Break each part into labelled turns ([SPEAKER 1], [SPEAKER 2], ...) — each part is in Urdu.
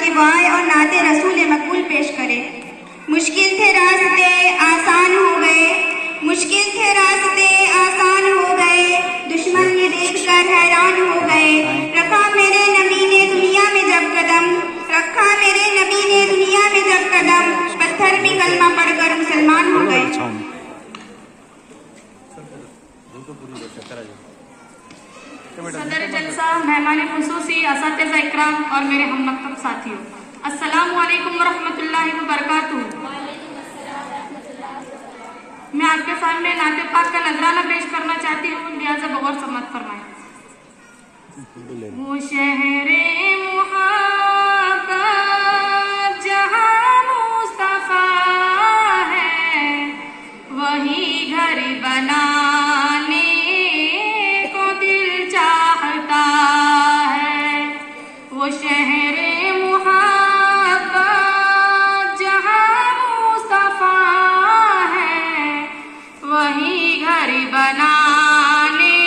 [SPEAKER 1] کی وائے اور نعت رسول مقبول پیش کرے۔ مشکل تھے راستے آسان ہو گئے، مشکل تھے راستے آسان ہو گئے، دشمن یہ دیکھ کر حیران ہو گئے۔ رکھا میرے نبی نے دنیا میں جب قدم، رکھا میرے نبی نے دنیا میں جب قدم، پتھر بھی کلمہ پڑھ کر مسلمان ہو گئے۔
[SPEAKER 2] صدر جلسہ، مہمان خصوصی، اساتذہ اکرام اور میرے ہم مکتب ساتھیوں، السلام علیکم ورحمۃ اللہ وبرکاتہ۔ میں آپ کے سامنے نعت پاک کا نذرانہ پیش کرنا چاہتی ہوں، لہٰذا بغور سماعت فرمائیں۔ وہ شہر محبت جہاں مصطفیٰ ہے، وہی گھر بنانے کو دل چاہتا ہے۔ وہ شہر محبت جہاں مصطفیٰ ہے، وہی گھر بنانے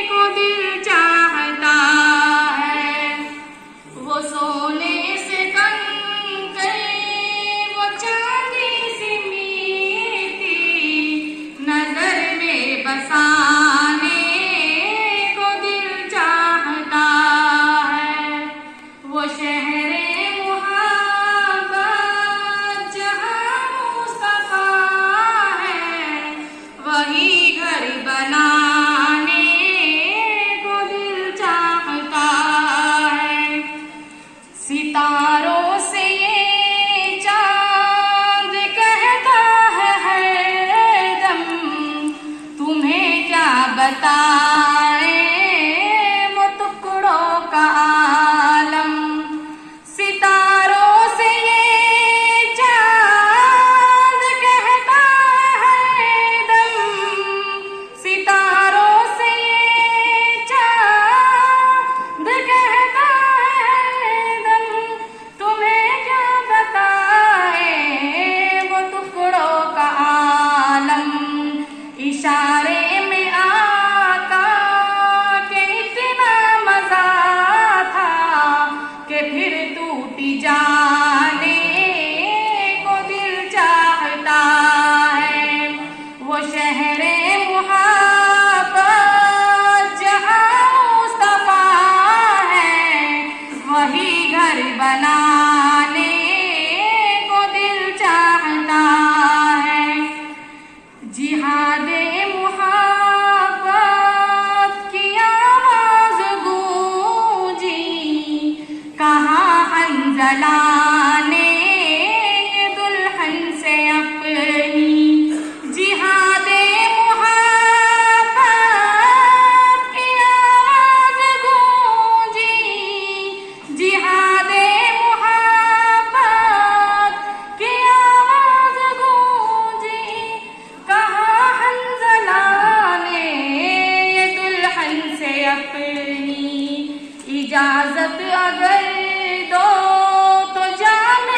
[SPEAKER 2] کو دل چاہتا ہے۔ وہ سونے سے کنکر، وہ چاندی سے میٹھی، نظر میں بسانے کو دل چاہتا ہے۔ وہ شہر محبت جہاں مصطفیٰ ہے، وہی گھر بنانے کو دل چاہتا ہے۔ ستاروں سے یہ چاند کہتا ہے ہر دم، تمہیں کیا بتائیں وہ ٹکڑوں کا عالم۔ ستاروں سے یہ چاند کہتا ہے دم، ستاروں سے یہ چاند کہتا ہے دم، تمہیں کیا بتائیں وہ ٹکڑوں کا عالم۔ اشارے میں آقا کے اتنا مزہ تھا کہ پھر ٹوٹی جانے کو دل چاہتا ہے۔ وہ شہر محبت جہاں مصطفیٰ ہے، وہی گھر بنانے کو دل چاہتا ہے۔ جہاد محبت کی آواز گونجی، کہاں حنظلہ نے یہ دلہن سے اپنی۔ جہاد محبت کی آواز گونجی، جہاد محبت کی آواز گونجی، کہاں حنظلہ نے یہ دلہن سے اپنی۔ اجازت اگر دو تو جامِ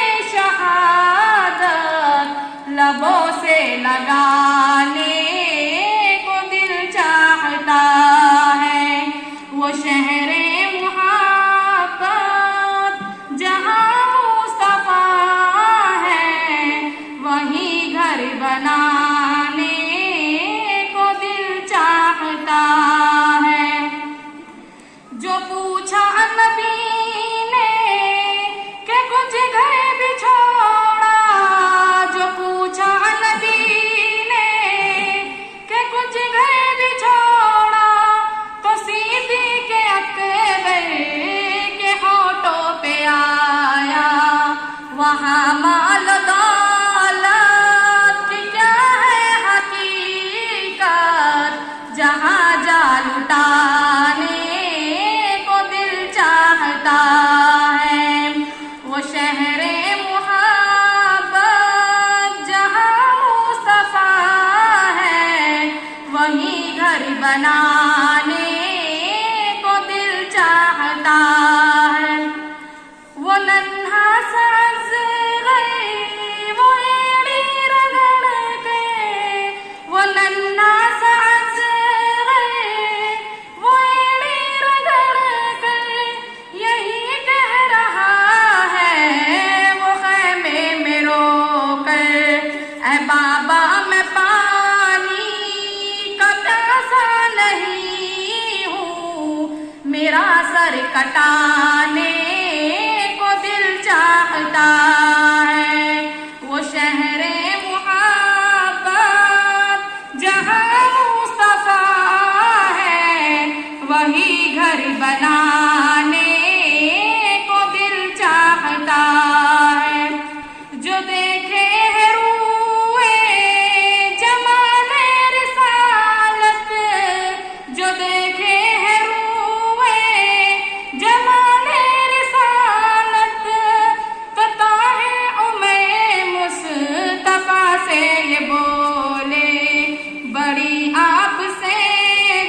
[SPEAKER 2] کٹانے کو دل چاہتا ہے، وہ شہر محبت جہاں مصطفیٰ ہے، وہی گھر بنانے کو دل چاہتا ہے، جو دیکھے ہے روئے جمال رسالت، جو دیکھے ہے روئے جمال رسالت، فتح عمر مصطفیٰ سے یہ بولے، بڑی آپ سے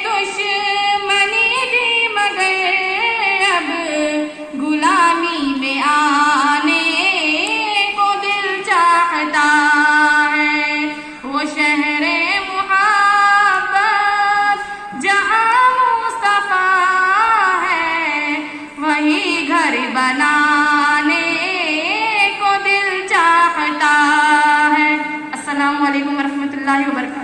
[SPEAKER 2] دشمنی بھی مگر اب غلامی میں آنے کو دل چاہتا ہے، وہ شہر محبت جہاں مصطفیٰ ہے، وہی گھر بنانے کو دل چاہتا ہے۔ السلام علیکم ورحمۃ اللہ وبرکاتہ۔